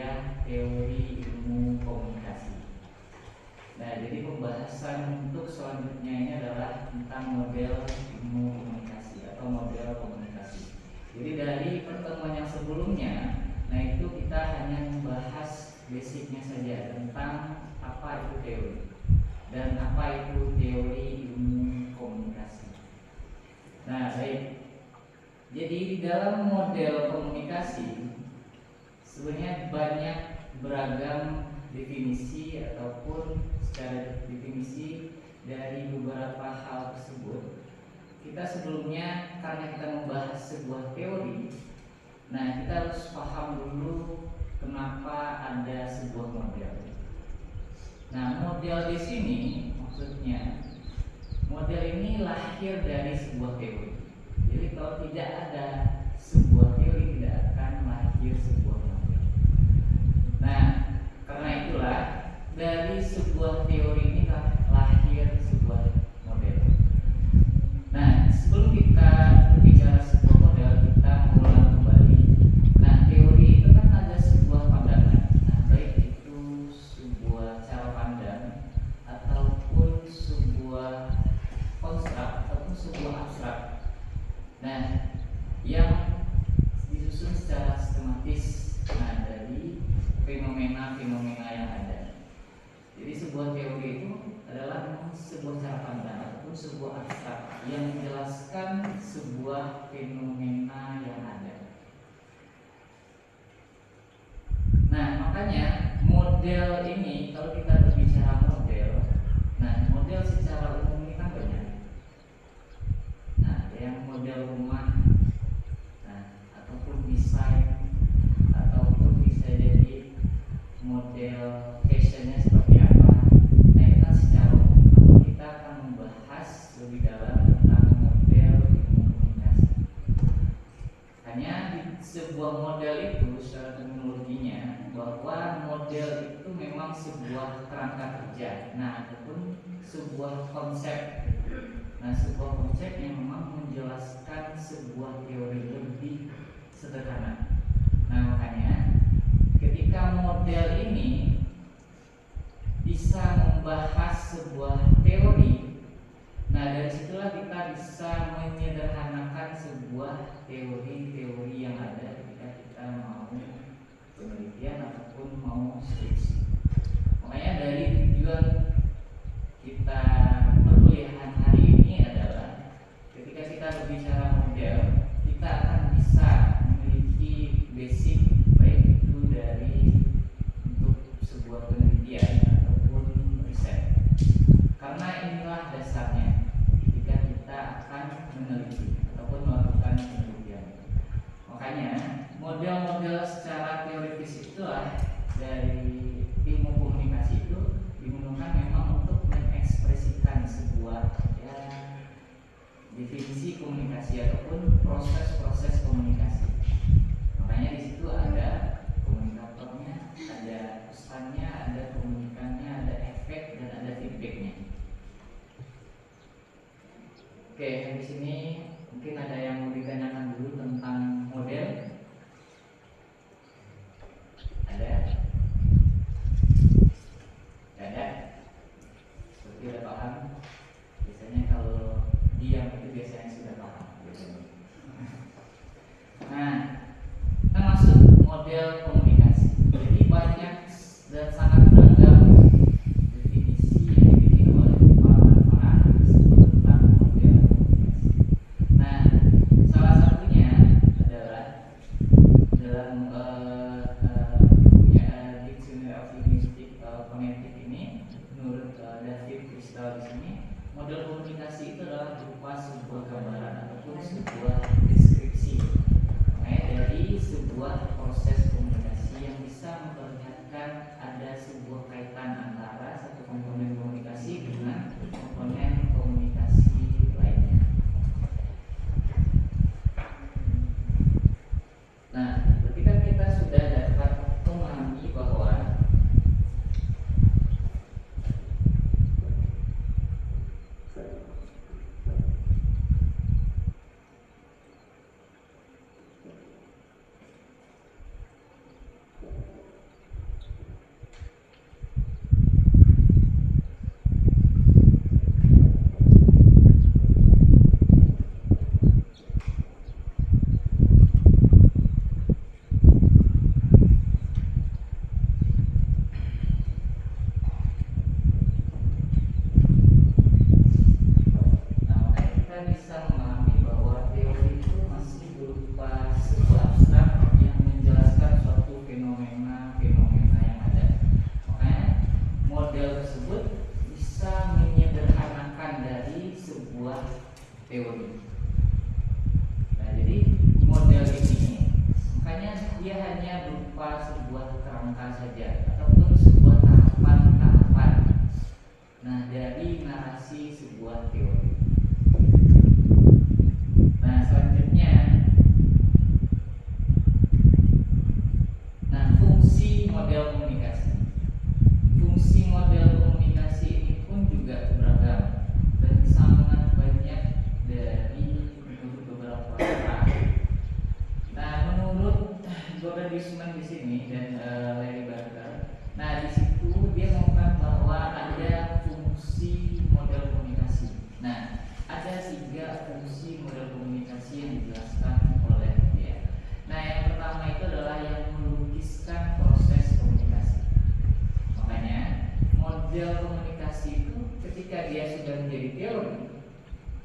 kuliah teori ilmu komunikasi. Nah, jadi pembahasan untuk selanjutnya ini adalah tentang model ilmu komunikasi atau model komunikasi. Jadi dari pertemuan yang sebelumnya, nah itu kita hanya membahas basicnya saja tentang apa itu teori dan apa itu teori ilmu komunikasi. Nah, baik. Jadi di dalam model komunikasi sebenarnya banyak beragam definisi ataupun secara definisi dari beberapa hal tersebut. Kita sebelumnya karena kita membahas sebuah teori, nah kita harus paham dulu kenapa ada sebuah model. Nah, model di sini maksudnya model ini lahir dari sebuah teori. Jadi kalau tidak ada sebuah teori, tidak akan lahir sebuah model. Nah, karena itulah dari sebuah teori ini lahir sebuah model. Nah, sebelum kita berbicara sebuah model, kita mengulang kembali. Nah, teori itu kan ada sebuah pandangan. Nah, baik itu sebuah cara pandang ataupun sebuah konstruk ataupun sebuah abstrak. Nah, yang disusun secara sistematis dari fenomena-fenomena yang ada. Jadi sebuah teori itu adalah sebuah cara pandang ataupun sebuah abstrak yang menjelaskan sebuah fenomena yang ada. Nah, makanya model ini kalau kita berbicara model, nah model secara umum ini kan banyak. Nah, ada yang model rumah, nah ataupun desain, ataupun bisa jadi model fashionnya seperti apa. Nah, itu kan secara umum. Namun kita akan membahas lebih dalam tentang model ilmu komunikasi. Hanya di sebuah model itu secara terminologinya bahwa model itu memang sebuah kerangka kerja, nah ataupun sebuah konsep. Nah, sebuah konsep yang memang menjelaskan sebuah teori lebih sederhana. Nah, makanya ketika model ini bisa membahas sebuah teori, nah dari situlah kita bisa menyederhanakan sebuah teori-teori yang ada ketika kita mau penelitian ataupun mau skripsi. Makanya dari tujuan kita perkuliahan hari ini adalah ketika kita berbicara model, kita akan bisa memiliki basic baik itu dari untuk sebuah penelitian ataupun riset. Karena inilah dasarnya ketika kita akan meneliti ataupun melakukan penelitian. Makanya model-model secara teoritis itulah dari ilmu komunikasi itu digunakan memang untuk mengekspresikan sebuah definisi komunikasi ataupun proses-proses komunikasi. Makanya di situ ada komunikatornya, ada pesannya, ada komunikannya, ada efek dan ada feedbacknya. Oke, di sini mungkin ada yang mau ditanyakan dulu tentang model. Ada? Ada? Seperti udah paham? Biasanya kalau diam itu biasanya sudah paham biasanya. Nah, kita masuk model saja ataupun sebuah tahapan-tahapan. Nah, dari narasi sebuah teori. Nah, selanjutnya, fungsi model komunikasi. Fungsi model komunikasi ini pun juga beragam dan sangat banyak dari beberapa orang. Nah, menurut Gordon Wiseman di sini dan Larry Barker, nah di situ dia mengatakan bahwa ada fungsi model komunikasi. Nah, ada 3 fungsi model komunikasi yang dijelaskan oleh dia. Nah, yang pertama itu adalah yang melukiskan proses komunikasi. Makanya model komunikasi itu ketika dia sudah menjadi teori,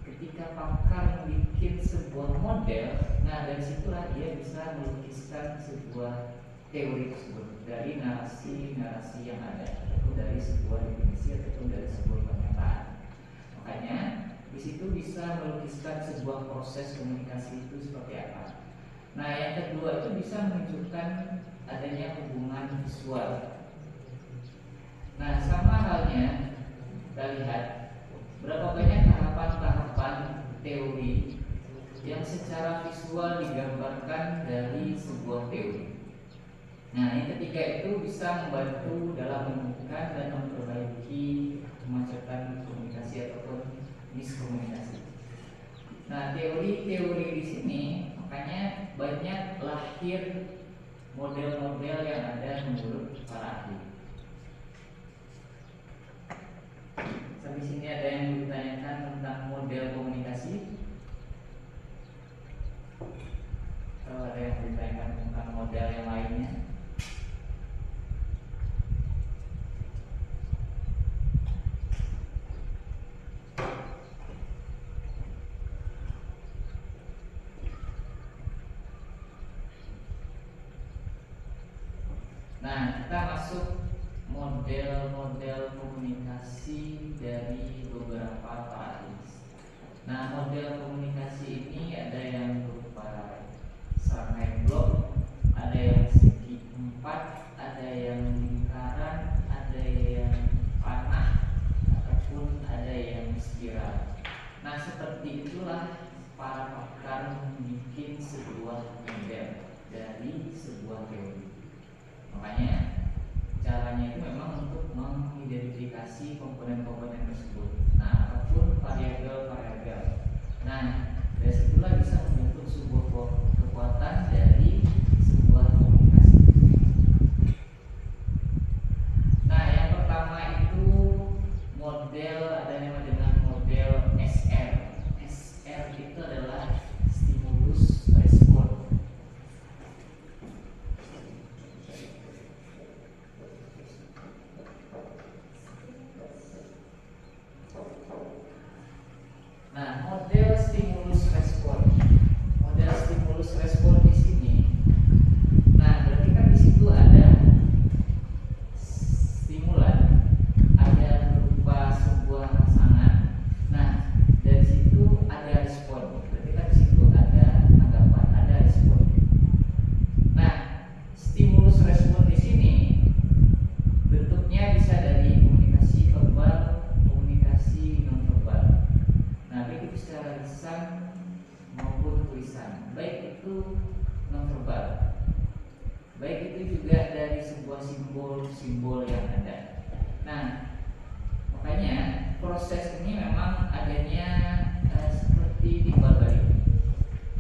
ketika pakar membuat sebuah model, nah dari situlah dia bisa melukiskan sebuah teori tersebut dari narasi yang ada, ataupun dari sebuah definisi ataupun dari sebuah pernyataan. Makanya di situ bisa melukiskan sebuah proses komunikasi itu seperti apa. Nah, yang kedua itu bisa menunjukkan adanya hubungan visual. Nah, sama halnya kita lihat berapa banyak tahapan-tahapan teori yang secara visual digambarkan dari sebuah teori. Nah, yang ketiga itu bisa membantu dalam menemukan dan memperbaiki kemacetan komunikasi ataupun miskomunikasi. Nah, teori-teori di sini makanya banyak lahir model-model yang ada menurut para ahli. Sampai sini ada yang ditanyakan tentang model komunikasi? Kalau ada yang ditanyakan tentang model yang lainnya? Nah, kita masuk model-model komunikasi dari beberapa ahli. Nah, model komunikasi ini ada yang berupa serangkaian blok, ada yang segi 4, ada yang lingkaran, ada yang panah, ataupun ada yang spiral. Nah, seperti itulah para pakar membuat sebuah model dari sebuah teori. Makanya caranya itu memang untuk mengidentifikasi komponen-komponen tersebut. Nah, ataupun variabel-variabel. Nah, dari situlah bisa membentuk sebuah kekuatan dari sebuah komunikasi. Nah, yang pertama itu model ada yang dengan model SR. SR itu adalah stimulus respon. Nah, model stimulus respon. Model stimulus respon di sini. Nah, berarti kan di situ ada stimulan, ada berupa sebuah rangsangan. Nah, dari situ ada respon. Berarti kan di situ ada tanggapan, ada respon. Nah, stimulus respon di sini bentuknya bisa dari komunikasi verbal, komunikasi nonverbal. Nah, baik itu secara lisan maupun tulisan, baik itu nonverbal, baik itu juga dari sebuah simbol-simbol yang ada. Nah, makanya proses ini memang adanya seperti timbal balik.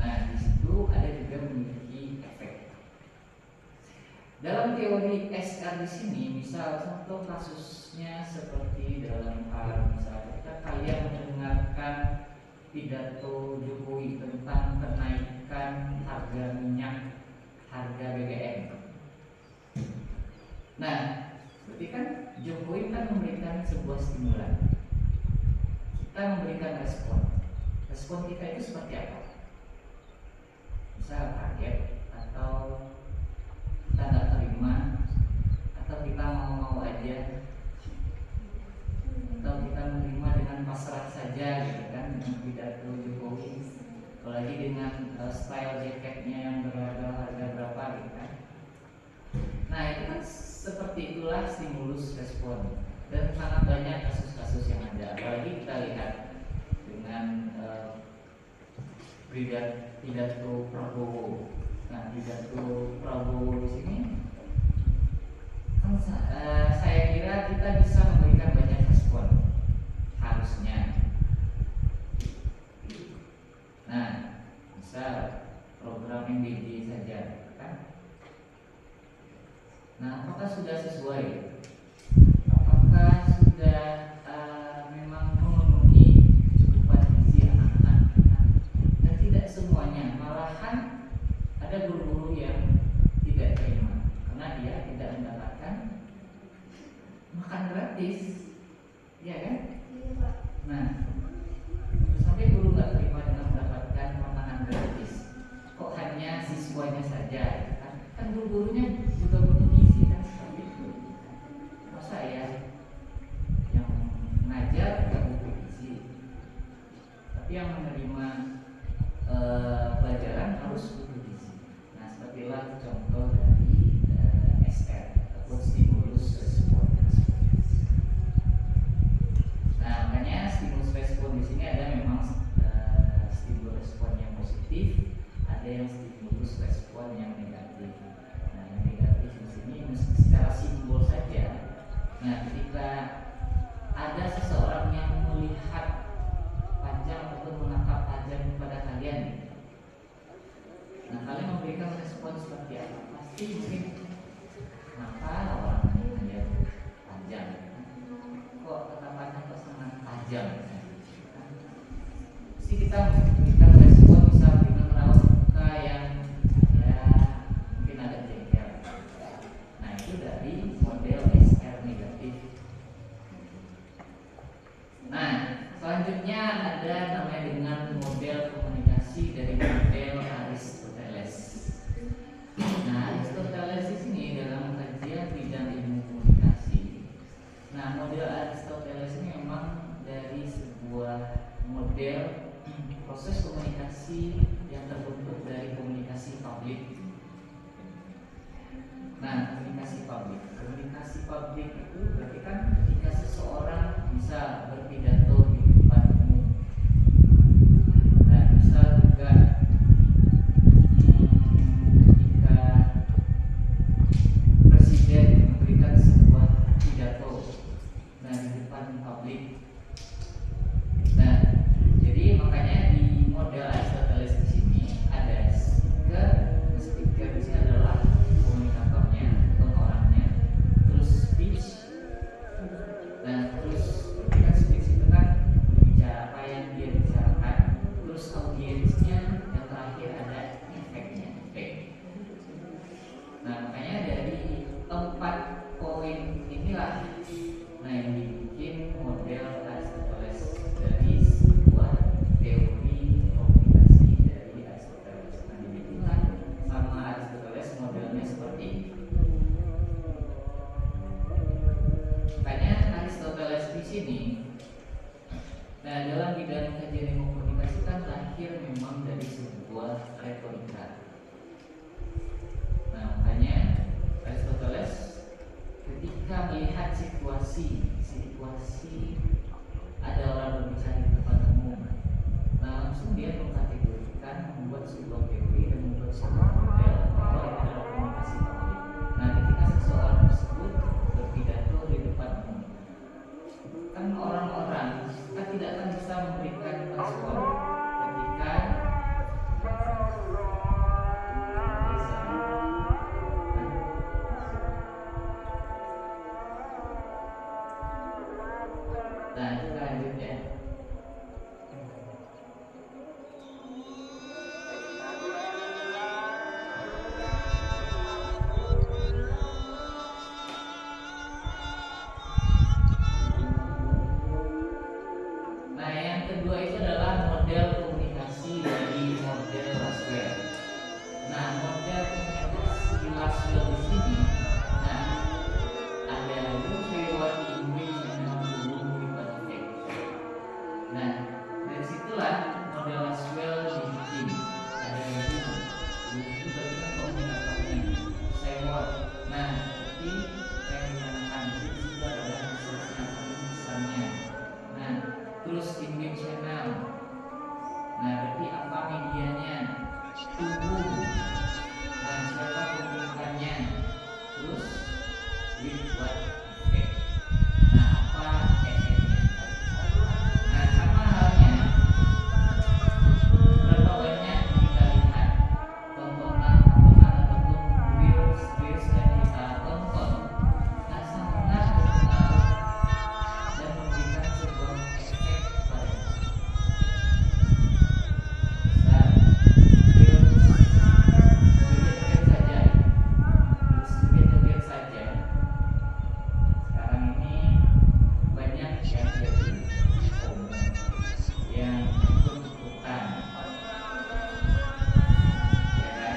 Nah, di situ ada juga memiliki efek. Dalam teori SR di sini, misal contoh kasusnya seperti dalam hal misalnya kalian mendengarkan pidato Jokowi tentang kenaikan harga minyak, harga BBM. Nah, berarti kan Jokowi kan memberikan sebuah stimulan. Kita memberikan respon. Respon kita itu seperti apa? Misal kaget, atau kita nggak terima, atau kita mau aja, atau kita menerima dengan pasrah saja gitu kan, dengan pidato Jokowi, apalagi dengan style jaketnya yang berharga berapa gitu kan. Nah itu kan seperti itulah stimulus respon, dan sangat banyak kasus-kasus yang ada. Apalagi kita lihat dengan pidato Prabowo. Nah pidato Prabowo di sini kan saya kira kita bisa memberikan banyak respon harusnya. Nah misal program MDG saja kan. Nah apakah sudah sesuai? Apakah sudah memang memenuhi kecukupan gizi anak-anak? Dan tidak semuanya, malahan ada guru-guru yang tidak terima karena dia tidak mendapatkan makan gratis, ya kan? Nah, sampai guru nggak terima dengan mendapatkan makanan gratis, kok hanya siswanya saja, kan? Kan guru-gurunya juga butuh gizi kan, seperti itu. Masa ya yang mengajar nggak butuh gizi, tapi yang menerima pelajaran harus butuh gizi. Nah, sepertilah contoh dari SR atau stimulus respon. Nah, makanya stimulus respon di sini ada memang stimulus respon yang positif, ada yang stimulus respon yang negatif. Nah, yang negatif di sini secara simbol saja. Nah, ketika ada seseorang yang melihat tajam atau menatap tajam kepada kalian, nah kalian memberikan respon seperti apa? Pasti mungkin, kenapa orang ini hanya tajam? Kok tatapannya kok sangat tajam? Pasti kita memberikan respon misal dengan raut muka yang ya mungkin agak jengkel. Nah itu dari model SR negatif. Nah selanjutnya ada namanya dengan model komunikasi dari model Aristoteles. Nah Aristoteles di sini dalam kajian bidang ilmu komunikasi. Nah model Aristoteles ini memang dari sebuah model proses komunikasi yang terbentuk dari komunikasi publik. Nah komunikasi publik itu berarti kan ketika seseorang bisa berpidato di depan umum. Nah bisa juga ketika presiden memberikan sebuah pidato di depan publik. Nah jadi makanya di model Aristoteles di sini ada speaker di sini adalah komunikatornya atau orangnya, terus speech. Nah terus ketika speech itu kan berbicara apa yang dia bicarakan, terus audiensnya yang terakhir ada efeknya, efek. Nah makanya dari 4 poin inilah yang dibikin model Aristoteles dari sebuah teori komunikasi dari Aristoteles. Nah dibikinlah sama Aristoteles modelnya seperti ini. Makanya Aristoteles di sini, nah dalam bidang kajian ilmu komunikasi kan lahir memang dari sebuah retorika. Nah makanya Aristoteles ketika melihat situasi ada orang berbicara di depan umum, nah langsung dia mengkategorikan, membuat sebuah teori dan membuat sebuah model bahwa itu adalah komunikasi publik. Nah ketika seseorang tersebut berpidato di depan umum, kan orang-orang kan tidak akan bisa memberikan respon ketika with what effect. Nah, apa efeknya? Nah, sama halnya berapa banyak kita lihat tontonan ataupun reels yang kita tonton, nah sangat berpengaruh dan memberikan sebuah efek pada kita. Nah, reels joget-joget saja, joget-joget saja. Sekarang ini banyak yang jadi FOMO, yang ikut-ikutan, ya kan?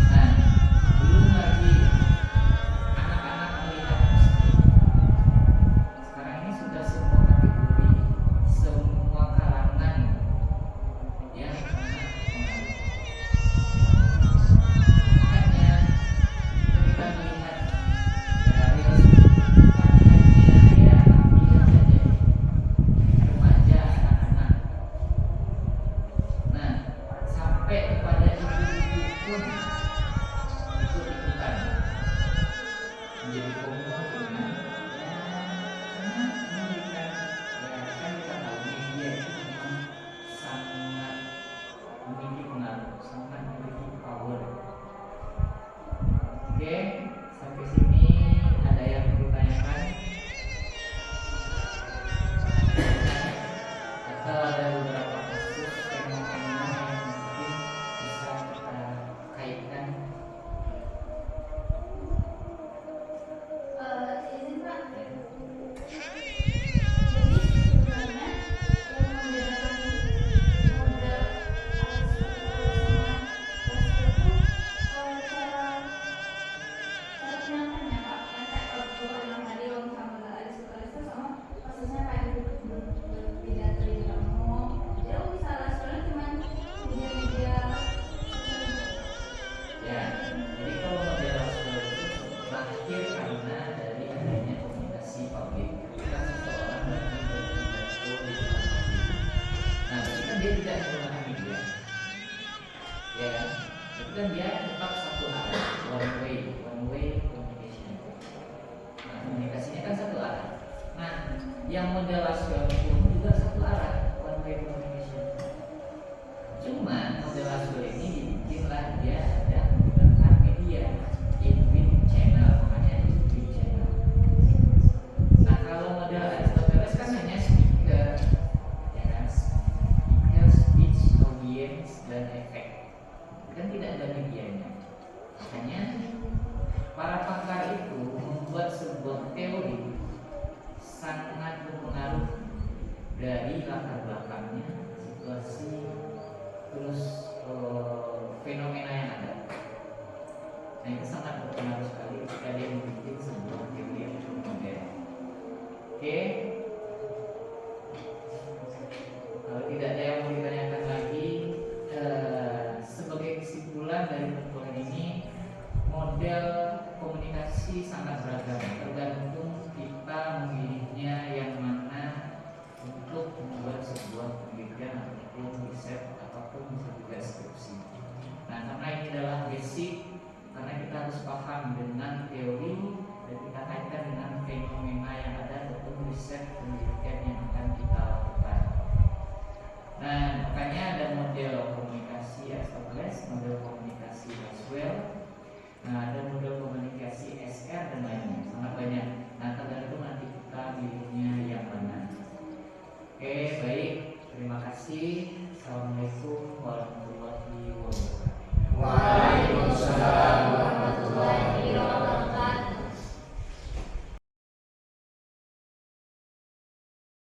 Nah, belum lagi anak-anak melihat musik. Sekarang ini sudah semua kategori, semua kalangan yang sangat pengaruh. Makanya kita melihat dari bukan hanya ya lihat saja remaja, anak-anak. Nah, sampai kepada ibu-ibu pun ikut-ikutan menjadi FOMO dengan ya sangat memberikan, ya kan kita tahu media itu memang sangat memiliki pengaruh, sangat memiliki power. Oke, sampai sini ada yang ditanyakan atau ada beberapa kasus fenomena yang mungkin bisa kita kaitkan? Izin Pak, Ya. jadi sebenarnya yang membedakan model alat suara sama gospel itu cara penyampaiannya Pak. Yang kayak kalau program tadi yang sama ada suara itu sama prosesnya kayak pidato di ngomong. Jadi bisa alat suara cuma media-media sosial media. Ya, jadi kalau model Laswell itu lahir karena dari adanya komunikasi publik. Ketika seseorang lagi berpidato di depan publik, nah berarti kan dia tidak menggunakan media, ya kan? Berarti kan dia tetap satu arah, one way communication. Nah, komunikasinya kan satu arah. Nah, yang model Laswell pun juga satu arah, one way communication. Cuma model Laswell ini dibikinlah dia ada menggunakan media in-win channel, makanya in-win channel. Nah, kalau model Aristoteles kan hanya speaker, ya kan? Speaker, speech, audience, dan efek. Kan tidak ada medianya. Makanya para pakar itu membuat sebuah teori sangat berpengaruh dari latar belakangnya, situasi, terus fenomena yang ada. Nah, itu sangat berpengaruh sekali ketika dia membuat sebuah teori yang cukup modern. Oke, kalau tidak ada yang mau ditanyakan lagi, sebagai kesimpulan dari pertemuan ini, model komunikasi sangat